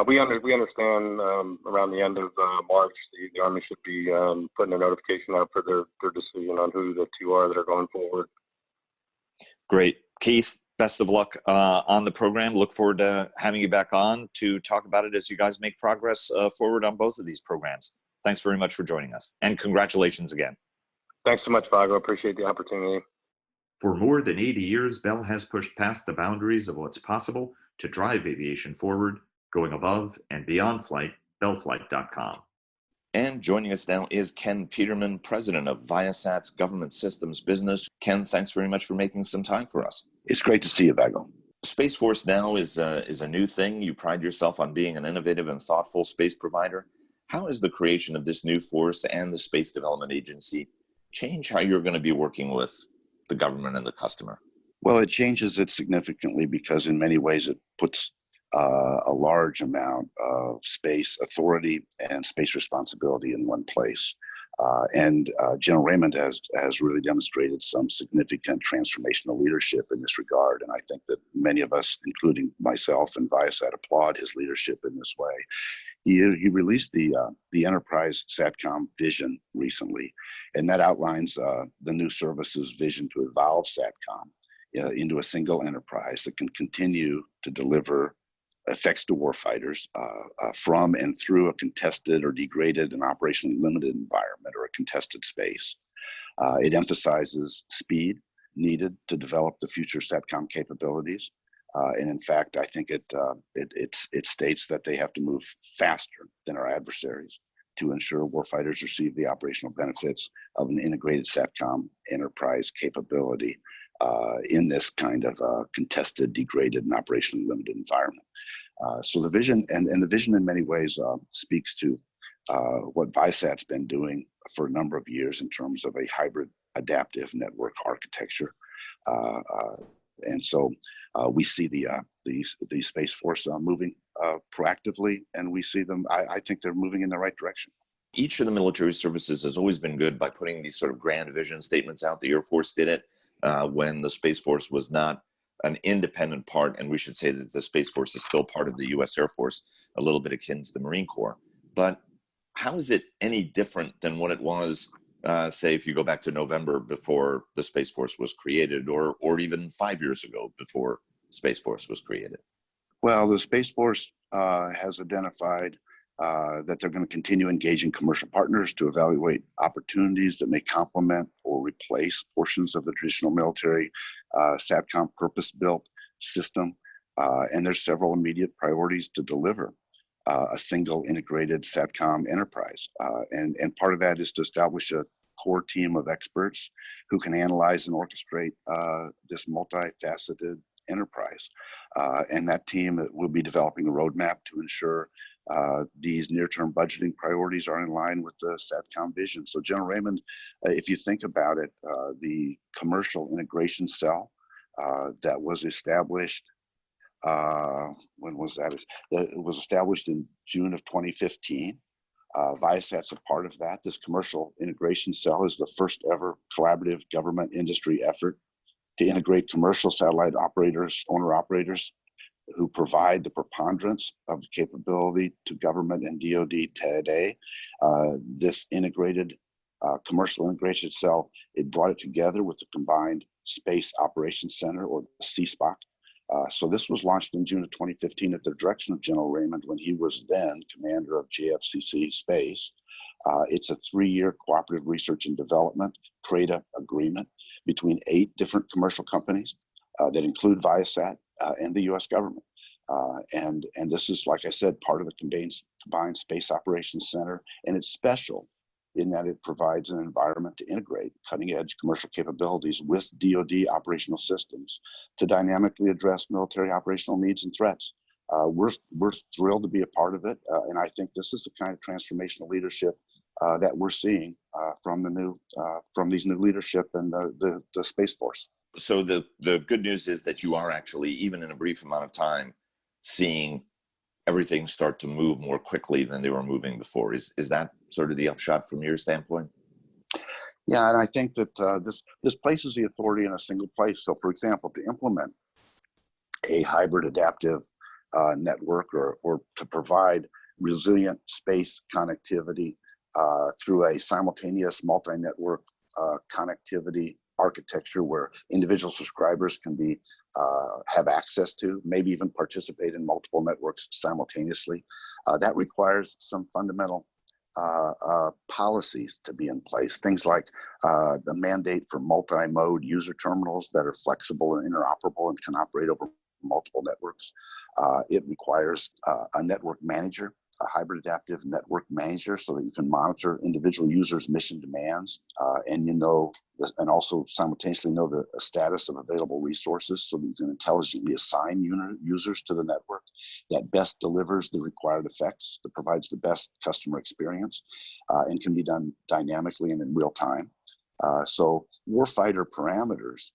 We understand around the end of March, the Army should be putting a notification out for their decision on who the two are that are going forward. Great. Keith, best of luck on the program. Look forward to having you back on to talk about it as you guys make progress forward on both of these programs. Thanks very much for joining us, and congratulations again. Thanks so much, Vago. Appreciate the opportunity. For more than 80 years, Bell has pushed past the boundaries of what's possible to drive aviation forward, going above and beyond flight, bellflight.com. And joining us now is Ken Peterman, president of ViaSat's government systems business. Ken, thanks very much for making some time for us. It's great to see you, Vago. Space Force now is a new thing. You pride yourself on being an innovative and thoughtful space provider. How has the creation of this new force and the Space Development Agency change how you're going to be working with the government and the customer? Well, it changes it significantly because in many ways it puts a large amount of space authority and space responsibility in one place. And General Raymond has really demonstrated some significant transformational leadership in this regard. And I think that many of us, including myself and ViaSat, applaud his leadership in this way. He released the enterprise SATCOM vision recently, and that outlines the new service's vision to evolve SATCOM into a single enterprise that can continue to deliver effects to warfighters from and through a contested or degraded and operationally limited environment or a contested space. It emphasizes speed needed to develop the future SATCOM capabilities. And in fact, I think it states that they have to move faster than our adversaries to ensure warfighters receive the operational benefits of an integrated SATCOM enterprise capability in this kind of contested, degraded, and operationally limited environment. So the vision, and the vision in many ways speaks to what ViaSat's been doing for a number of years in terms of a hybrid adaptive network architecture. And so we see the Space Force moving proactively, and we see them, I think they're moving in the right direction. Each of the military services has always been good by putting these sort of grand vision statements out. The Air Force did it when the Space Force was not an independent part, and we should say that the Space Force is still part of the U.S. Air Force, a little bit akin to the Marine Corps. But how is it any different than what it was, say, if you go back to November before the Space Force was created, or even 5 years ago before Space Force was created? Well, the Space Force has identified that they're going to continue engaging commercial partners to evaluate opportunities that may complement or replace portions of the traditional military SATCOM purpose-built system. And there's several immediate priorities to deliver a single integrated SATCOM enterprise. And part of that is to establish a core team of experts who can analyze and orchestrate this multifaceted enterprise. And that team will be developing a roadmap to ensure these near-term budgeting priorities are in line with the SATCOM vision. So General Raymond, if you think about it, the commercial integration cell that was established, when was that? It was established in June of 2015. ViaSat's a part of that. This commercial integration cell is the first ever collaborative government industry effort to integrate commercial satellite operators, owner-operators, who provide the preponderance of the capability to government and DoD today. This integrated commercial integration cell, it brought it together with the Combined Space Operations Center, or the CSPOC. So this was launched in June of 2015 at the direction of General Raymond when he was then commander of JFCC Space. It's a 3-year cooperative research and development CRADA agreement between 8 different commercial companies that include ViaSat and the U.S. government. And this is, like I said, part of the Combined Space Operations Center, and it's special in that it provides an environment to integrate cutting-edge commercial capabilities with DoD operational systems to dynamically address military operational needs and threats. We're thrilled to be a part of it, and I think this is the kind of transformational leadership that we're seeing from these new leadership and the Space Force. So the good news is that you are actually, even in a brief amount of time, seeing everything start to move more quickly than they were moving before. Is that sort of the upshot from your standpoint? Yeah, and I think that this places the authority in a single place. So, for example, to implement a hybrid adaptive network or to provide resilient space connectivity through a simultaneous multi-network connectivity architecture where individual subscribers can be have access to, maybe even participate in multiple networks simultaneously. That requires some fundamental policies to be in place. Things like the mandate for multi-mode user terminals that are flexible and interoperable and can operate over multiple networks. It requires a network manager, a hybrid adaptive network manager, so that you can monitor individual users' mission demands and also simultaneously know the status of available resources so that you can intelligently assign users to the network that best delivers the required effects, that provides the best customer experience, and can be done dynamically and in real time. So warfighter parameters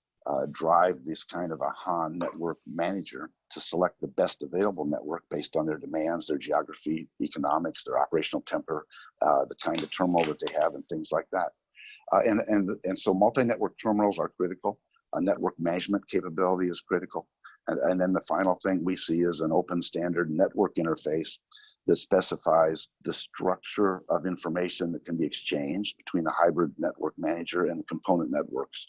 drive this kind of a HAN network manager to select the best available network based on their demands, their geography, economics, their operational temper, the kind of terminal that they have, and things like that. And so multi-network terminals are critical. A network management capability is critical. And then the final thing we see is an open standard network interface that specifies the structure of information that can be exchanged between the hybrid network manager and the component networks,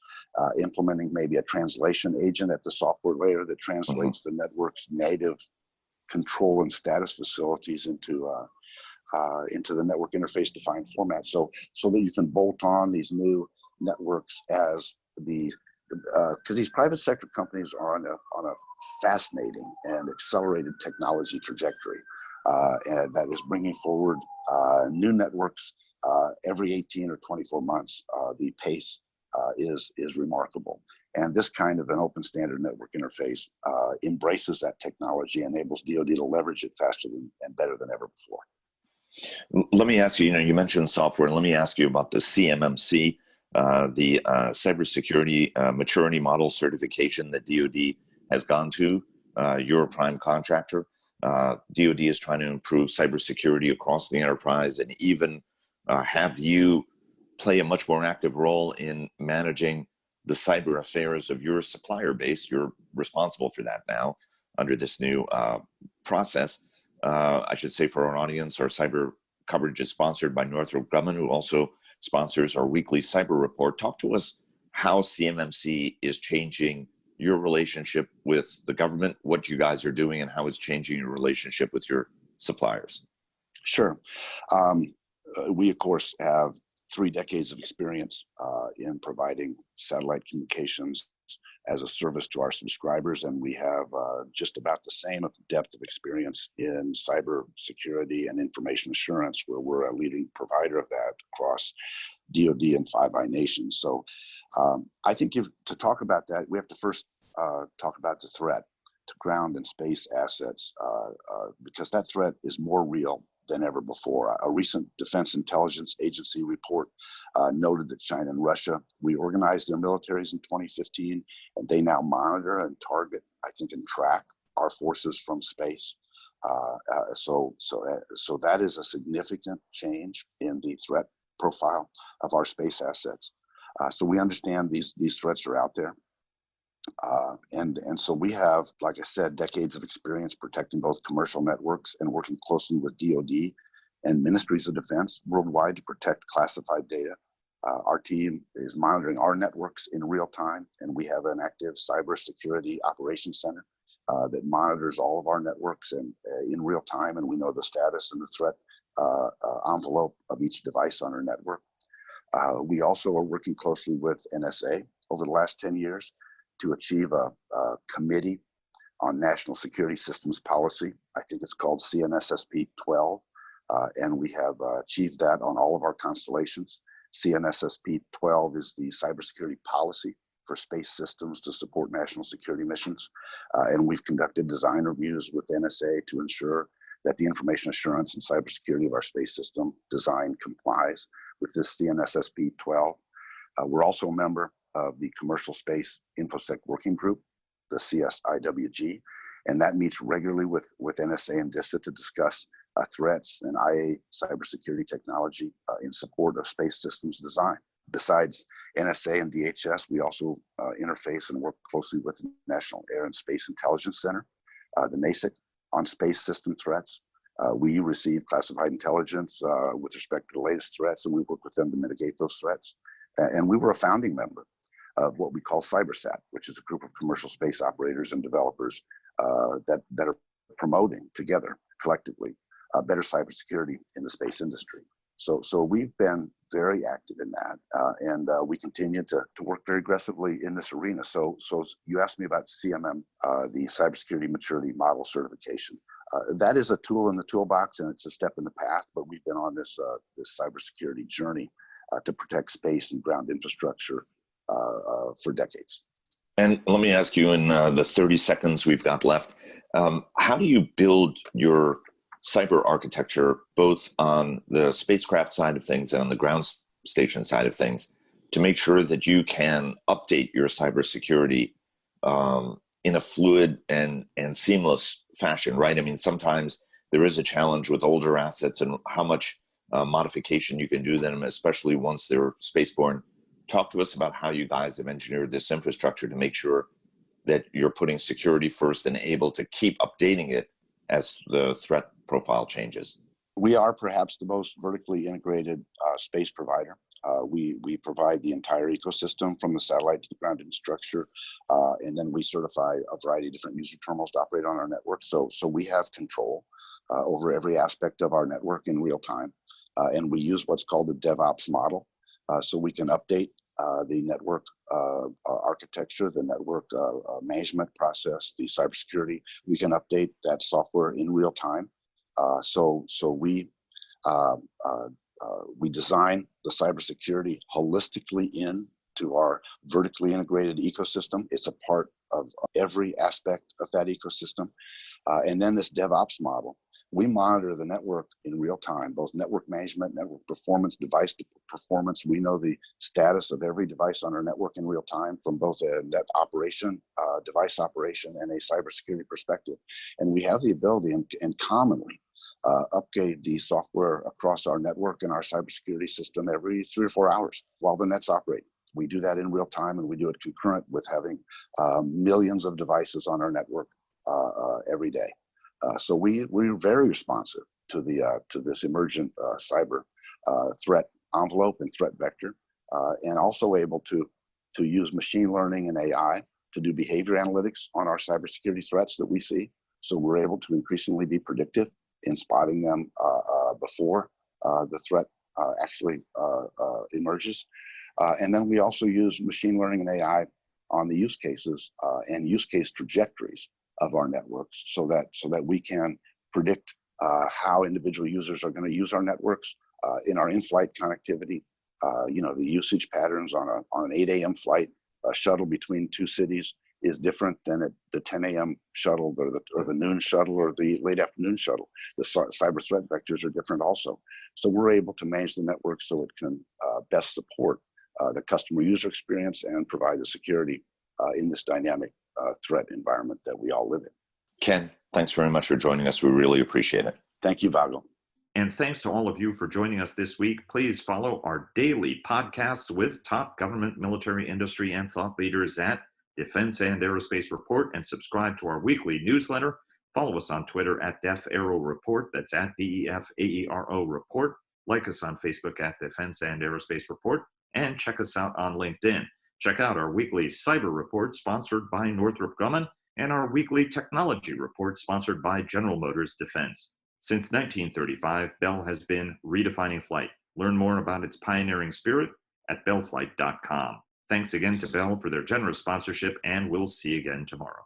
implementing maybe a translation agent at the software layer that translates the network's native control and status facilities into the network interface defined format, so that you can bolt on these new networks as because these private sector companies are on a fascinating and accelerated technology trajectory. And that is bringing forward new networks every 18 or 24 months. The pace is remarkable. And this kind of an open standard network interface embraces that technology, enables DoD to leverage it faster and better than ever before. Let me ask you, you mentioned software. Let me ask you about the CMMC, the Cybersecurity Maturity Model certification that DoD has gone to. You're a prime contractor. DoD is trying to improve cybersecurity across the enterprise and even have you play a much more active role in managing the cyber affairs of your supplier base. You're responsible for that now under this new process. I should say for our audience, our cyber coverage is sponsored by Northrop Grumman, who also sponsors our weekly cyber report. Talk to us how CMMC is changing your relationship with the government, what you guys are doing, and how it's changing your relationship with your suppliers. Sure. We, of course, have 3 decades of experience in providing satellite communications as a service to our subscribers, and we have just about the same depth of experience in cybersecurity and information assurance, where we're a leading provider of that across DoD and Five Eye nations. So I think to talk about that, we have to first talk about the threat to ground and space assets, because that threat is more real than ever before. A recent Defense Intelligence Agency report noted that China and Russia reorganized their militaries in 2015, and they now monitor and target, I think, and track our forces from space. So that is a significant change in the threat profile of our space assets. So we understand these threats are out there. And so we have, like I said, decades of experience protecting both commercial networks and working closely with DoD and ministries of defense worldwide to protect classified data. Our team is monitoring our networks in real time, and we have an active cybersecurity operations center that monitors all of our networks and in real time, and we know the status and the threat envelope of each device on our network. We also are working closely with NSA over the last 10 years to achieve a committee on national security systems policy. I think it's called CNSSP 12, and we have achieved that on all of our constellations. CNSSP 12 is the cybersecurity policy for space systems to support national security missions, and we've conducted design reviews with NSA to ensure that the information assurance and cybersecurity of our space system design complies with this CNSSP 12. We're also a member of the Commercial Space InfoSec Working Group, the CSIWG, and that meets regularly with NSA and DISA to discuss threats and IA cybersecurity technology in support of space systems design. Besides NSA and DHS, we also interface and work closely with the National Air and Space Intelligence Center, the NASIC, on space system threats. We receive classified intelligence with respect to the latest threats, and we work with them to mitigate those threats. And we were a founding member of what we call Cybersat, which is a group of commercial space operators and developers that are promoting together, collectively, better cybersecurity in the space industry. So we've been very active in that, and we continue to work very aggressively in this arena. So you asked me about CMM, the Cybersecurity Maturity Model Certification. That is a tool in the toolbox, and it's a step in the path, but we've been on this cybersecurity journey to protect space and ground infrastructure for decades. And let me ask you in the 30 seconds we've got left, how do you build your cyber architecture, both on the spacecraft side of things and on the ground station side of things, to make sure that you can update your cybersecurity in a fluid and seamless fashion, right? I mean, sometimes there is a challenge with older assets and how much modification you can do them, especially once they're spaceborne. Talk to us about how you guys have engineered this infrastructure to make sure that you're putting security first and able to keep updating it as the threat profile changes. We are perhaps the most vertically integrated space provider. We provide the entire ecosystem from the satellite to the ground infrastructure, and then we certify a variety of different user terminals to operate on our network. So we have control over every aspect of our network in real time, and we use what's called the DevOps model, so we can update the network architecture, the network management process, the cybersecurity. We can update that software in real time. So we design the cybersecurity holistically into our vertically integrated ecosystem. It's a part of every aspect of that ecosystem. And then this DevOps model, we monitor the network in real time, both network management, network performance, device performance. We know the status of every device on our network in real time from both a net operation, device operation, and a cybersecurity perspective. And we have the ability and commonly upgrade the software across our network and our cybersecurity system every 3 or 4 hours while the net's operating. We do that in real time, and we do it concurrent with having millions of devices on our network every day. So we're very responsive to this emergent cyber threat envelope and threat vector, and also able to use machine learning and AI to do behavior analytics on our cybersecurity threats that we see. So we're able to increasingly be predictive in spotting them before the threat actually emerges. And then we also use machine learning and AI on the use cases and use case trajectories of our networks, so that we can predict how individual users are going to use our networks in our in-flight connectivity. The usage patterns on an 8 a.m. flight, a shuttle between two cities, is different than at the 10 a.m. shuttle or the noon shuttle or the late afternoon shuttle. The cyber threat vectors are different also. So we're able to manage the network so it can best support the customer user experience and provide the security in this dynamic threat environment that we all live in. Ken, thanks very much for joining us. We really appreciate it. Thank you, Vago. And thanks to all of you for joining us this week. Please follow our daily podcasts with top government, military, industry, and thought leaders at Defense and Aerospace Report, and subscribe to our weekly newsletter. Follow us on Twitter at DefAero Report. That's at DEFAERO Report. Like us on Facebook at Defense and Aerospace Report, and check us out on LinkedIn. Check out our weekly Cyber Report sponsored by Northrop Grumman, and our weekly Technology Report sponsored by General Motors Defense. Since 1935, Bell has been redefining flight. Learn more about its pioneering spirit at bellflight.com. Thanks again to Bell for their generous sponsorship, and we'll see you again tomorrow.